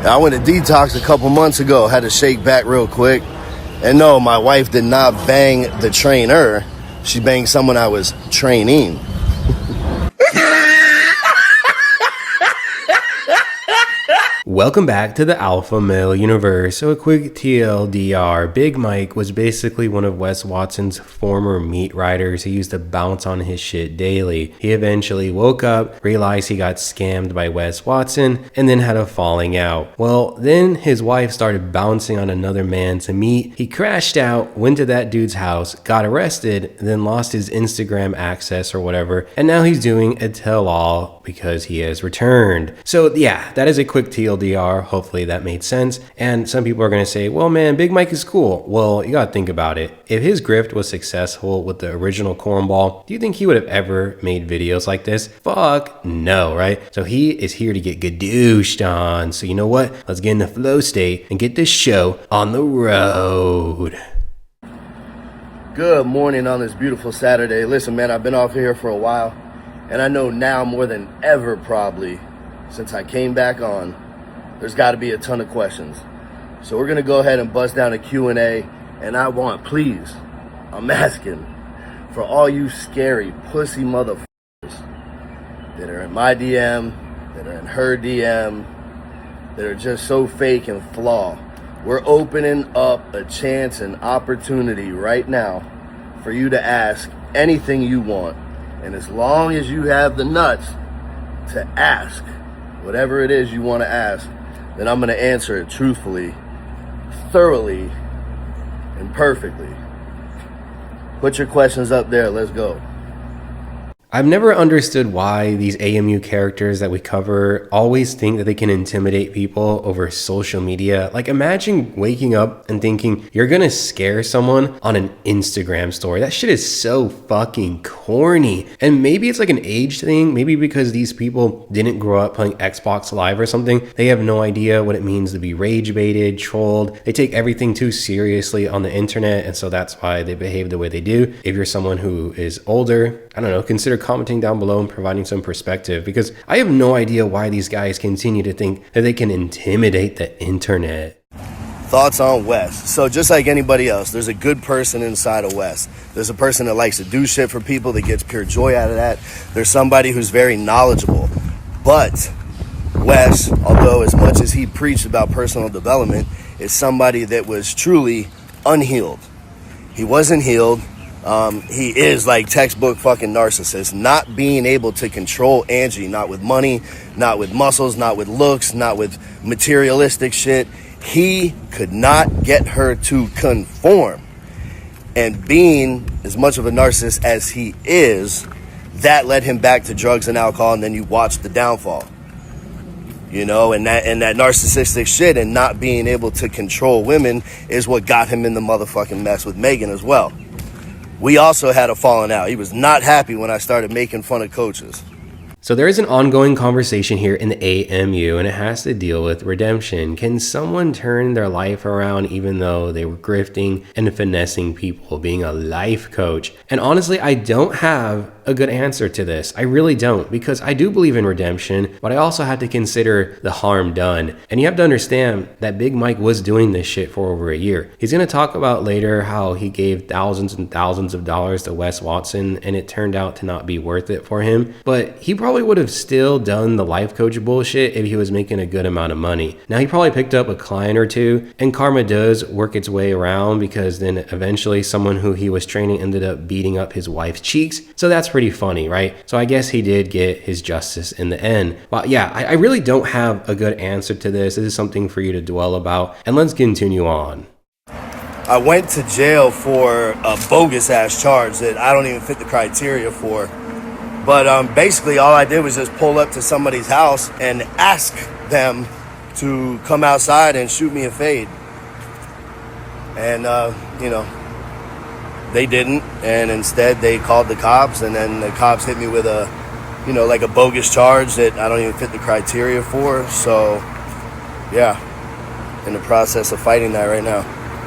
I went to detox a couple months ago, had to shake back real quick. And no, my wife did not bang the trainer. She banged someone I was training. Welcome back to the Alpha Male Universe. So a quick TLDR, Big Mike was basically one of Wes Watson's former meat riders who used to bounce on his shit daily. He eventually woke up, realized he got scammed by Wes Watson, and then had a falling out. Well, then his wife started bouncing on another man's meat. He crashed out, went to that dude's house, got arrested, then lost his Instagram access or whatever, and now he's doing a tell-all because he has returned. So yeah, that is a quick TLDR. Hopefully that made sense. And some people are going to say, well, man, Big Mike is cool. Well, you got to think about it. If his grift was successful with the original cornball, do you think he would have ever made videos like this? Fuck no, right? So he is here to get gadooshed on. So you know what? Let's get in the flow state and get this show on the road. Good morning on this beautiful Saturday. Listen, man, I've been off here for a while. And I know now more than ever, probably, since I came back on, there's got to be a ton of questions. So we're going to go ahead and bust down a Q&A. And I want, please, I'm asking for all you scary pussy motherfuckers that are in my DM, that are in her DM, that are just so fake and flawed. We're opening up a chance and opportunity right now for you to ask anything you want. And as long as you have the nuts to ask whatever it is you want to ask, then I'm going to answer it truthfully, thoroughly, and perfectly. Put your questions up there. Let's go. I've never understood why these AMU characters that we cover always think that they can intimidate people over social media. Like, imagine waking up and thinking you're gonna scare someone on an Instagram story. That shit is so fucking corny. And maybe it's like an age thing. Maybe because these people didn't grow up playing Xbox Live or something. They have no idea what it means to be rage baited, trolled. They take everything too seriously on the internet, and so that's why they behave the way they do. If you're someone who is older, I don't know, consider commenting down below and providing some perspective, because I have no idea why these guys continue to think that they can intimidate the internet. Thoughts on Wes. So just like anybody else, there's a good person inside of Wes. There's a person that likes to do shit for people, that gets pure joy out of that. There's somebody who's very knowledgeable. But Wes, although as much as he preached about personal development, is somebody that was truly unhealed. He wasn't healed. He is like textbook fucking narcissist, not being able to control Angie, not with money, not with muscles, not with looks, not with materialistic shit. He could not get her to conform. And being as much of a narcissist as he is, that led him back to drugs and alcohol, and then you watch the downfall. You know, and that narcissistic shit and not being able to control women is what got him in the motherfucking mess with Megan as well. We also had a falling out. He was not happy when I started making fun of coaches. So there is an ongoing conversation here in the AMU, and it has to deal with redemption. Can someone turn their life around even though they were grifting and finessing people, being a life coach? And honestly, I don't have a good answer to this. I really don't, because I do believe in redemption, but I also have to consider the harm done. And you have to understand that Big Mike was doing this shit for over a year. He's going to talk about later how he gave thousands and thousands of dollars to Wes Watson, and it turned out to not be worth it for him. But he probably would have still done the life coach bullshit if he was making a good amount of money. Now, he probably picked up a client or two, and karma does work its way around, because then eventually someone who he was training ended up beating up his wife's cheeks. So that's pretty funny, right? So I guess he did get his justice in the end. But yeah, I really don't have a good answer to this. This is something for you to dwell about, and let's continue on. I went to jail for a bogus ass charge that I don't even fit the criteria for. But basically all I did was just pull up to somebody's house and ask them to come outside and shoot me a fade. And, you know, they didn't, and instead they called the cops, and then the cops hit me with a, you know, like a bogus charge that I don't even fit the criteria for. So, yeah, in the process of fighting that right now.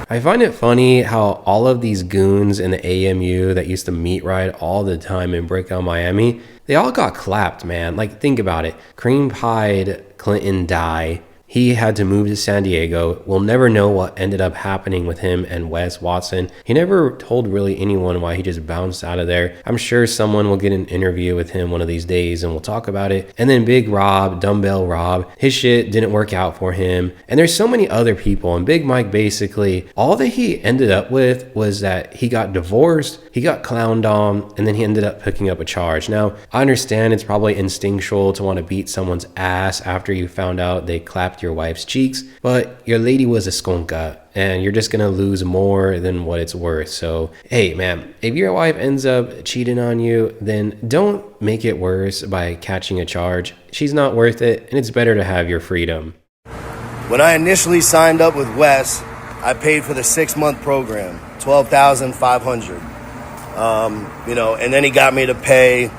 I find it funny how all of these goons in the AMU that used to meat ride all the time in Brickell, Miami, they all got clapped, man. Like, think about it. Cream pied Clinton die. He had to move to San Diego. We'll never know what ended up happening with him and Wes Watson. He never told really anyone why he just bounced out of there. I'm sure someone will get an interview with him one of these days and we'll talk about it. And then Big Rob, Dumbbell Rob, his shit didn't work out for him. And there's so many other people. And Big Mike, basically, all that he ended up with was that he got divorced, he got clowned on, and then he ended up picking up a charge. Now, I understand it's probably instinctual to want to beat someone's ass after you found out they clapped your wife's cheeks, but your lady was a skunka and you're just gonna lose more than what it's worth. So hey man, if your wife ends up cheating on you, then don't make it worse by catching a charge. She's not worth it, and it's better to have your freedom. When I initially signed up with Wes, I paid for the 6-month program, $12,500. And then he got me to pay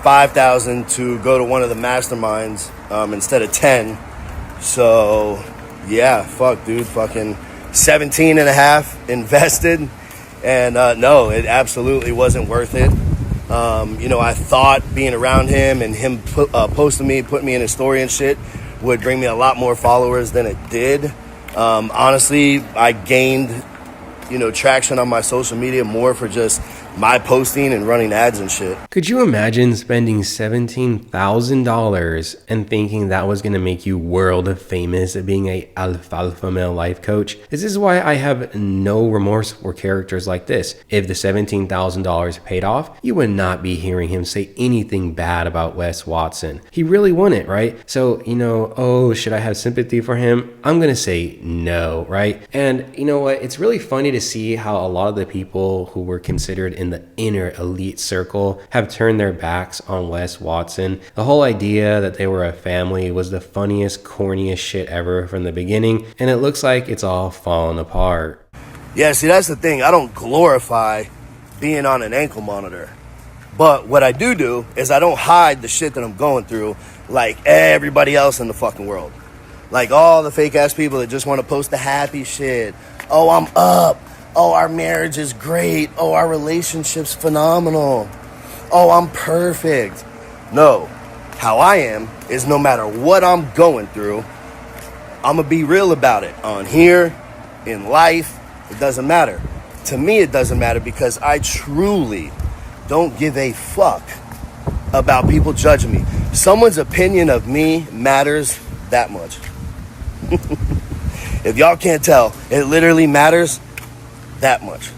$5,000 to go to one of the masterminds instead of 10. So yeah, fuck dude, fucking 17 and a half invested, and no, it absolutely wasn't worth it. I thought being around him and him posting me, putting me in his story and shit would bring me a lot more followers than it did. Honestly, I gained traction on my social media more for just my posting and running ads and shit. Could you imagine spending $17,000 and thinking that was going to make you world famous at being a alfalfa male life coach? This is why I have no remorse for characters like this. If the $17,000 paid off, you would not be hearing him say anything bad about Wes Watson. He really won it, right? So, should I have sympathy for him? I'm going to say no, right? And you know what? It's really funny to see how a lot of the people who were considered in the inner elite circle have turned their backs on Wes Watson. The whole idea that they were a family was the funniest, corniest shit ever from the beginning, and it looks like it's all fallen apart. Yeah, see, that's the thing. I don't glorify being on an ankle monitor. But what I do is I don't hide the shit that I'm going through like everybody else in the fucking world. Like all the fake ass people that just want to post the happy shit. Oh, I'm up. Oh, our marriage is great. Oh, our relationship's phenomenal. Oh, I'm perfect. No, how I am is no matter what I'm going through, I'm going to be real about it. On here, in life, it doesn't matter. To me, it doesn't matter because I truly don't give a fuck about people judging me. Someone's opinion of me matters that much. If y'all can't tell, it literally matters that much.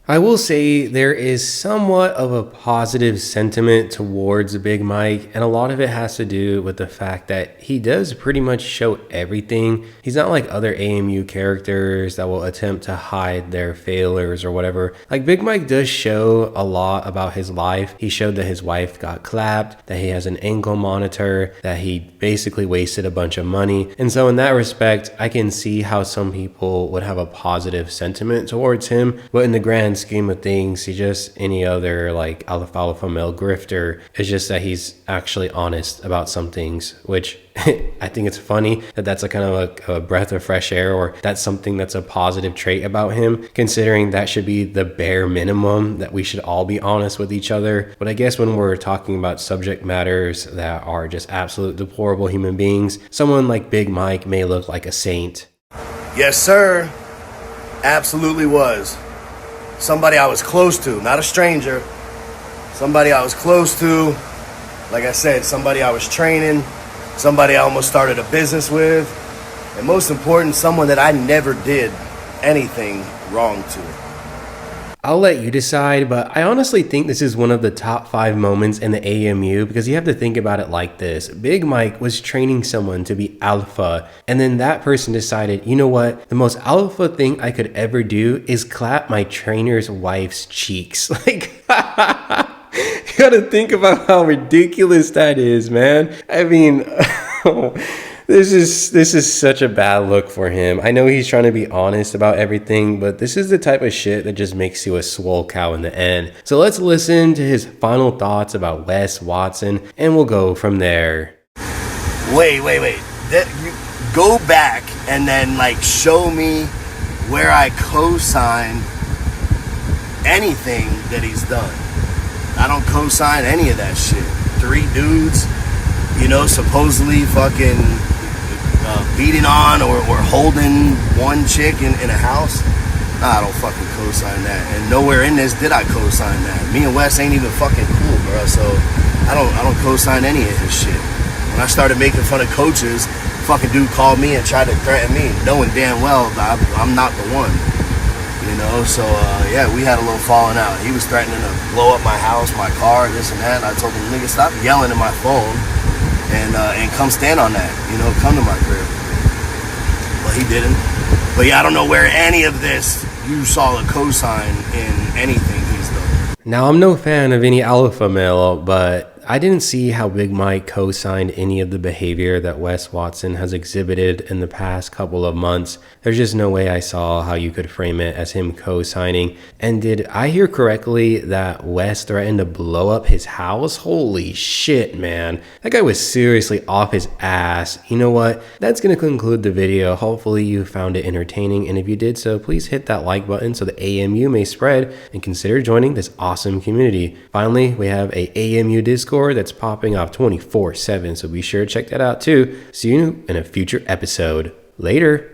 I will say there is somewhat of a positive sentiment towards Big Mike, and a lot of it has to do with the fact that he does pretty much show everything. He's not like other AMU characters that will attempt to hide their failures or whatever. Like Big Mike does show a lot about his life. He showed that his wife got clapped, that he has an ankle monitor, that he basically wasted a bunch of money. And so in that respect, I can see how some people would have a positive sentiment towards him, but in the grand scheme of things, he's just any other like alfalfa male grifter. It's just that he's actually honest about some things, which I think it's funny that that's a kind of a breath of fresh air, or that's something that's a positive trait about him, considering that should be the bare minimum, that we should all be honest with each other. But I guess when we're talking about subject matters that are just absolute deplorable human beings, someone like Big Mike may look like a saint. Yes, sir. Absolutely was. Somebody I was close to, not a stranger. Somebody I was close to. Like I said, somebody I was training. Somebody I almost started a business with. And most important, someone that I never did anything wrong to. I'll let you decide, but I honestly think this is one of the top 5 moments in the AMU, because you have to think about it like this. Big Mike was training someone to be alpha, and then that person decided, you know what, the most alpha thing I could ever do is clap my trainer's wife's cheeks. Like, you gotta think about how ridiculous that is, man. I mean, This is such a bad look for him. I know he's trying to be honest about everything, but this is the type of shit that just makes you a swole cow in the end. So let's listen to his final thoughts about Wes Watson, and we'll go from there. Wait. Go back and then show me where I co-sign anything that he's done. I don't co-sign any of that shit. 3 dudes, supposedly fucking beating on or holding one chick in a house, nah, I don't fucking co-sign that. And nowhere in this did I co-sign that. Me and Wes ain't even fucking cool, bro. So I don't co-sign any of his shit. When I started making fun of coaches, fucking dude called me and tried to threaten me, knowing damn well that I'm not the one. You know, so yeah, we had a little falling out. He was threatening to blow up my house, my car, this and that. And I told him, nigga, stop yelling at my phone and come stand on that. You know, come to my crib. But he didn't. But yeah, I don't know where any of this you saw a cosign in anything he's done. Now, I'm no fan of any alpha male, but I didn't see how Big Mike co-signed any of the behavior that Wes Watson has exhibited in the past couple of months. There's just no way I saw how you could frame it as him co-signing. And did I hear correctly that Wes threatened to blow up his house? Holy shit, man. That guy was seriously off his ass. You know what? That's going to conclude the video. Hopefully you found it entertaining. And if you did so, please hit that like button so the AMU may spread and consider joining this awesome community. Finally, we have a AMU Discord that's popping off 24/7, so be sure to check that out too. See you in a future episode. Later.